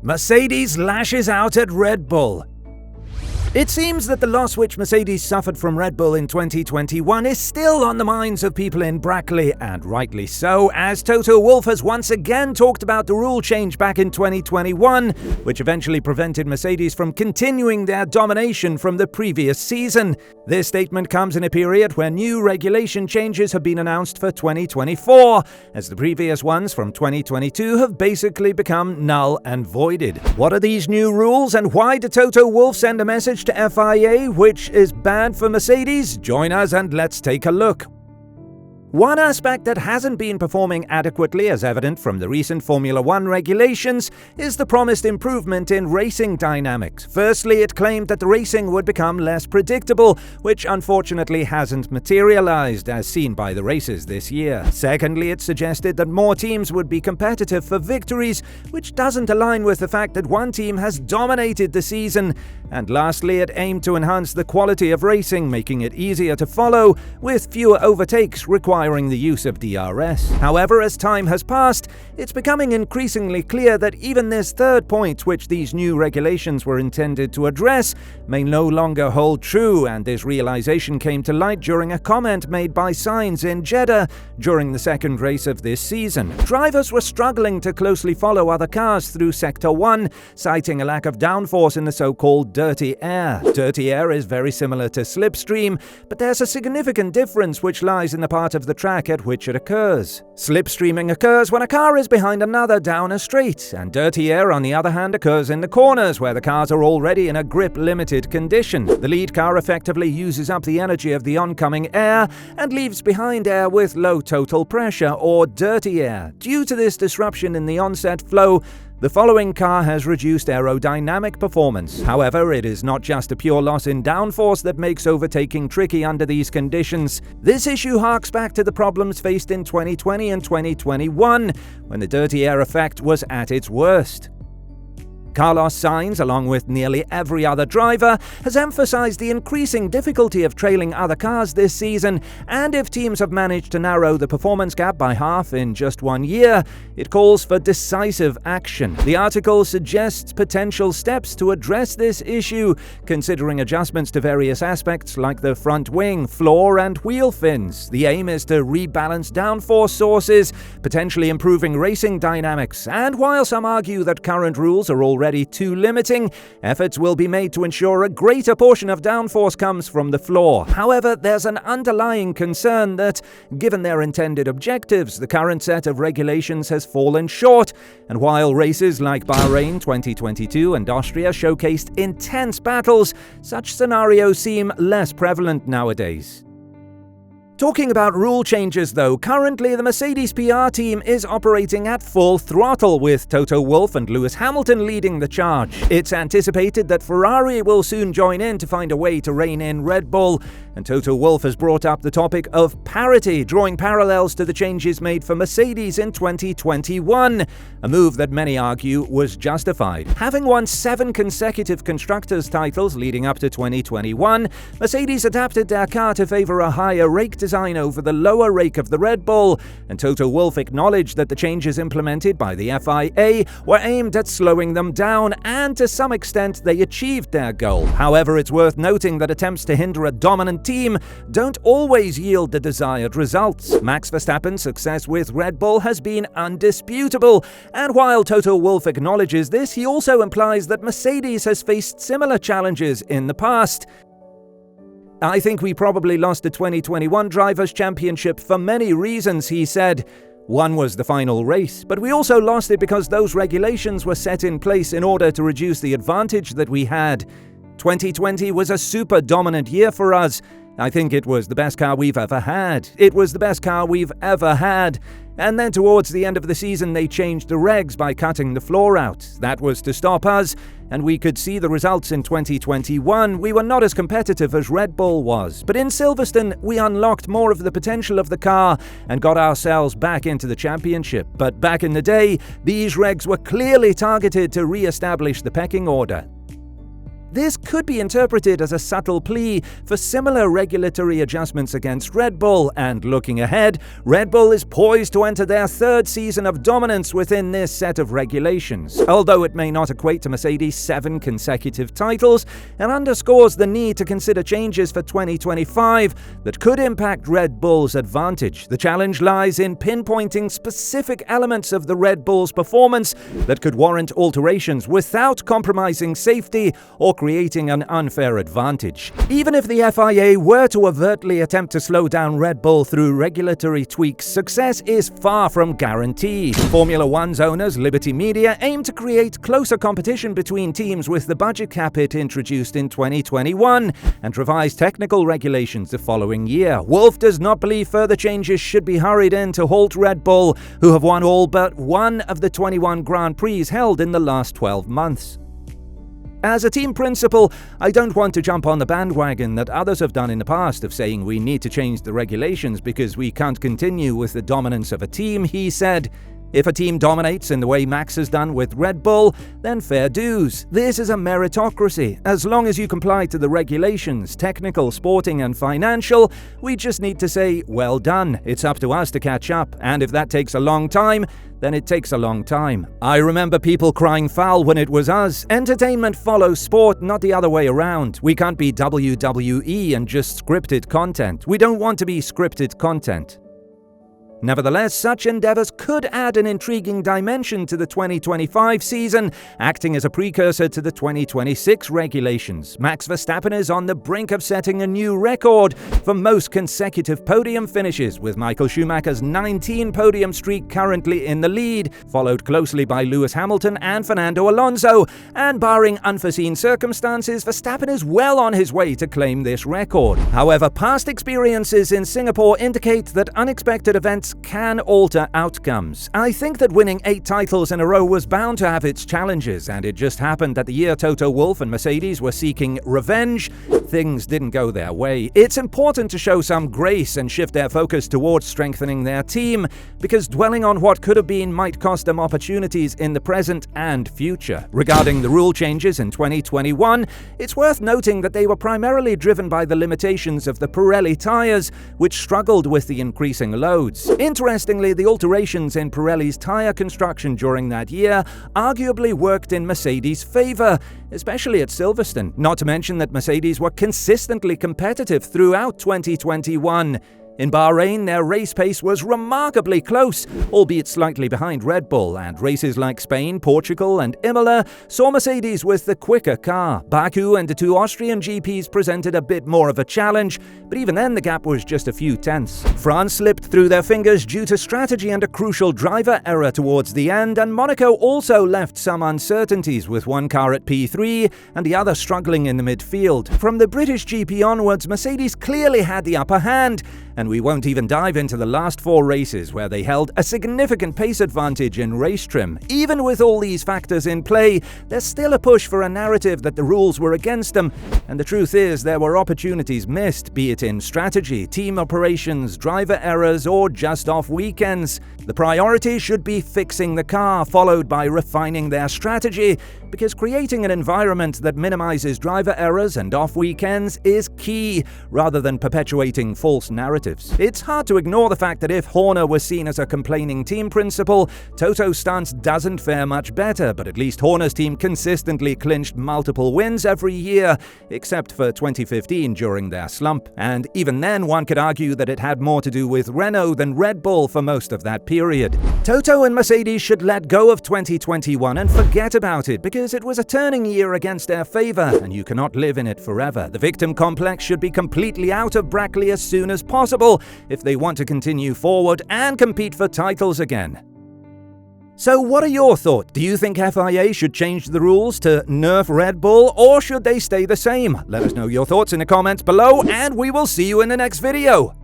Mercedes lashes out at Red Bull. It seems that the loss which Mercedes suffered from Red Bull in 2021 is still on the minds of people in Brackley, and rightly so, as Toto Wolff has once again talked about the rule change back in 2021, which eventually prevented Mercedes from continuing their domination from the previous season. This statement comes in a period where new regulation changes have been announced for 2024, as the previous ones from 2022 have basically become null and voided. What are these new rules, and why did Toto Wolff send a message to FIA which is bad for Mercedes? Join us and let's take a look. One aspect that hasn't been performing adequately, as evident from the recent Formula One regulations, is the promised improvement in racing dynamics. Firstly, it claimed that the racing would become less predictable, which unfortunately hasn't materialized, as seen by the races this year. Secondly, it suggested that more teams would be competitive for victories, which doesn't align with the fact that one team has dominated the season. And lastly, it aimed to enhance the quality of racing, making it easier to follow, with fewer overtakes requiring the use of DRS. However, as time has passed, it's becoming increasingly clear that even this third point, which these new regulations were intended to address, may no longer hold true, and this realization came to light during a comment made by Sainz in Jeddah during the second race of this season. Drivers were struggling to closely follow other cars through Sector 1, citing a lack of downforce in the so-called dirty air. Dirty air is very similar to slipstream, but there's a significant difference which lies in the part of the track at which it occurs. Slipstreaming occurs when a car is behind another down a straight, and dirty air, on the other hand, occurs in the corners where the cars are already in a grip-limited condition. The lead car effectively uses up the energy of the oncoming air and leaves behind air with low total pressure, or dirty air. Due to this disruption in the onset flow, the following car has reduced aerodynamic performance. However, it is not just a pure loss in downforce that makes overtaking tricky under these conditions. This issue harks back to the problems faced in 2020 and 2021, when the dirty air effect was at its worst. Carlos Sainz, along with nearly every other driver, has emphasized the increasing difficulty of trailing other cars this season, and if teams have managed to narrow the performance gap by half in just 1 year, it calls for decisive action. The article suggests potential steps to address this issue, considering adjustments to various aspects like the front wing, floor, and wheel fins. The aim is to rebalance downforce sources, potentially improving racing dynamics, and while some argue that current rules are already too limiting, efforts will be made to ensure a greater portion of downforce comes from the floor. However, there's an underlying concern that, given their intended objectives, the current set of regulations has fallen short, and while races like Bahrain 2022 and Austria showcased intense battles, such scenarios seem less prevalent nowadays. Talking about rule changes though, currently the Mercedes PR team is operating at full throttle, with Toto Wolff and Lewis Hamilton leading the charge. It's anticipated that Ferrari will soon join in to find a way to rein in Red Bull, and Toto Wolff has brought up the topic of parity, drawing parallels to the changes made for Mercedes in 2021, a move that many argue was justified. Having won 7 consecutive constructors' titles leading up to 2021, Mercedes adapted their car to favor a higher rake design over the lower rake of the Red Bull, and Toto Wolff acknowledged that the changes implemented by the FIA were aimed at slowing them down, and to some extent they achieved their goal. However, it's worth noting that attempts to hinder a dominant team don't always yield the desired results. Max Verstappen's success with Red Bull has been undisputable, and while Toto Wolff acknowledges this, he also implies that Mercedes has faced similar challenges in the past. "I think we probably lost the 2021 Drivers' Championship for many reasons," he said. "One was the final race, but we also lost it because those regulations were set in place in order to reduce the advantage that we had. 2020 was a super dominant year for us. I think it was the best car we've ever had. It was the best car we've ever had. And then towards the end of the season they changed the regs by cutting the floor out. That was to stop us, and we could see the results in 2021. We were not as competitive as Red Bull was. But in Silverstone, we unlocked more of the potential of the car and got ourselves back into the championship. But back in the day, these regs were clearly targeted to re-establish the pecking order." This could be interpreted as a subtle plea for similar regulatory adjustments against Red Bull, and looking ahead, Red Bull is poised to enter their third season of dominance within this set of regulations. Although it may not equate to Mercedes' 7 consecutive titles, it underscores the need to consider changes for 2025 that could impact Red Bull's advantage. The challenge lies in pinpointing specific elements of the Red Bull's performance that could warrant alterations without compromising safety or creating an unfair advantage. Even if the FIA were to overtly attempt to slow down Red Bull through regulatory tweaks, success is far from guaranteed. Formula One's owners, Liberty Media, aim to create closer competition between teams with the budget cap it introduced in 2021 and revise technical regulations the following year. Wolff does not believe further changes should be hurried in to halt Red Bull, who have won all but one of the 21 Grand Prix held in the last 12 months. As a team principal, I don't want to jump on the bandwagon that others have done in the past of saying we need to change the regulations because we can't continue with the dominance of a team, he said. If a team dominates in the way Max has done with Red Bull, then fair dues. This is a meritocracy. As long as you comply to the regulations, technical, sporting and financial, we just need to say, well done. It's up to us to catch up, and if that takes a long time, then it takes a long time. I remember people crying foul when it was us. Entertainment follows sport, not the other way around. We can't be WWE and just scripted content. We don't want to be scripted content. Nevertheless, such endeavors could add an intriguing dimension to the 2025 season, acting as a precursor to the 2026 regulations. Max Verstappen is on the brink of setting a new record for most consecutive podium finishes, with Michael Schumacher's 19 podium streak currently in the lead, followed closely by Lewis Hamilton and Fernando Alonso, and barring unforeseen circumstances, Verstappen is well on his way to claim this record. However, past experiences in Singapore indicate that unexpected events can alter outcomes. I think that winning 8 titles in a row was bound to have its challenges, and it just happened that the year Toto Wolff and Mercedes were seeking revenge, things didn't go their way. It's important to show some grace and shift their focus towards strengthening their team, because dwelling on what could have been might cost them opportunities in the present and future. Regarding the rule changes in 2021, it's worth noting that they were primarily driven by the limitations of the Pirelli tyres, which struggled with the increasing loads. Interestingly, the alterations in Pirelli's tyre construction during that year arguably worked in Mercedes' favour, especially at Silverstone, not to mention that Mercedes were consistently competitive throughout 2021. In Bahrain, their race pace was remarkably close, albeit slightly behind Red Bull, and races like Spain, Portugal and Imola saw Mercedes with the quicker car. Baku and the 2 Austrian GPs presented a bit more of a challenge, but even then the gap was just a few tenths. France slipped through their fingers due to strategy and a crucial driver error towards the end, and Monaco also left some uncertainties, with one car at P3 and the other struggling in the midfield. From the British GP onwards, Mercedes clearly had the upper hand, and we won't even dive into the last 4 races where they held a significant pace advantage in race trim. Even with all these factors in play, there's still a push for a narrative that the rules were against them, and the truth is there were opportunities missed, be it in strategy, team operations, driver errors, or just off weekends. The priority should be fixing the car, followed by refining their strategy, because creating an environment that minimizes driver errors and off weekends is key, rather than perpetuating false narratives. It's hard to ignore the fact that if Horner was seen as a complaining team principal, Toto's stance doesn't fare much better, but at least Horner's team consistently clinched multiple wins every year, except for 2015 during their slump. And even then, one could argue that it had more to do with Renault than Red Bull for most of that period. Toto and Mercedes should let go of 2021 and forget about it, because it was a turning year against their favor, and you cannot live in it forever. The victim complex should be completely out of Brackley as soon as possible if they want to continue forward and compete for titles again. So what are your thoughts? Do you think FIA should change the rules to nerf Red Bull, or should they stay the same? Let us know your thoughts in the comments below, and we will see you in the next video.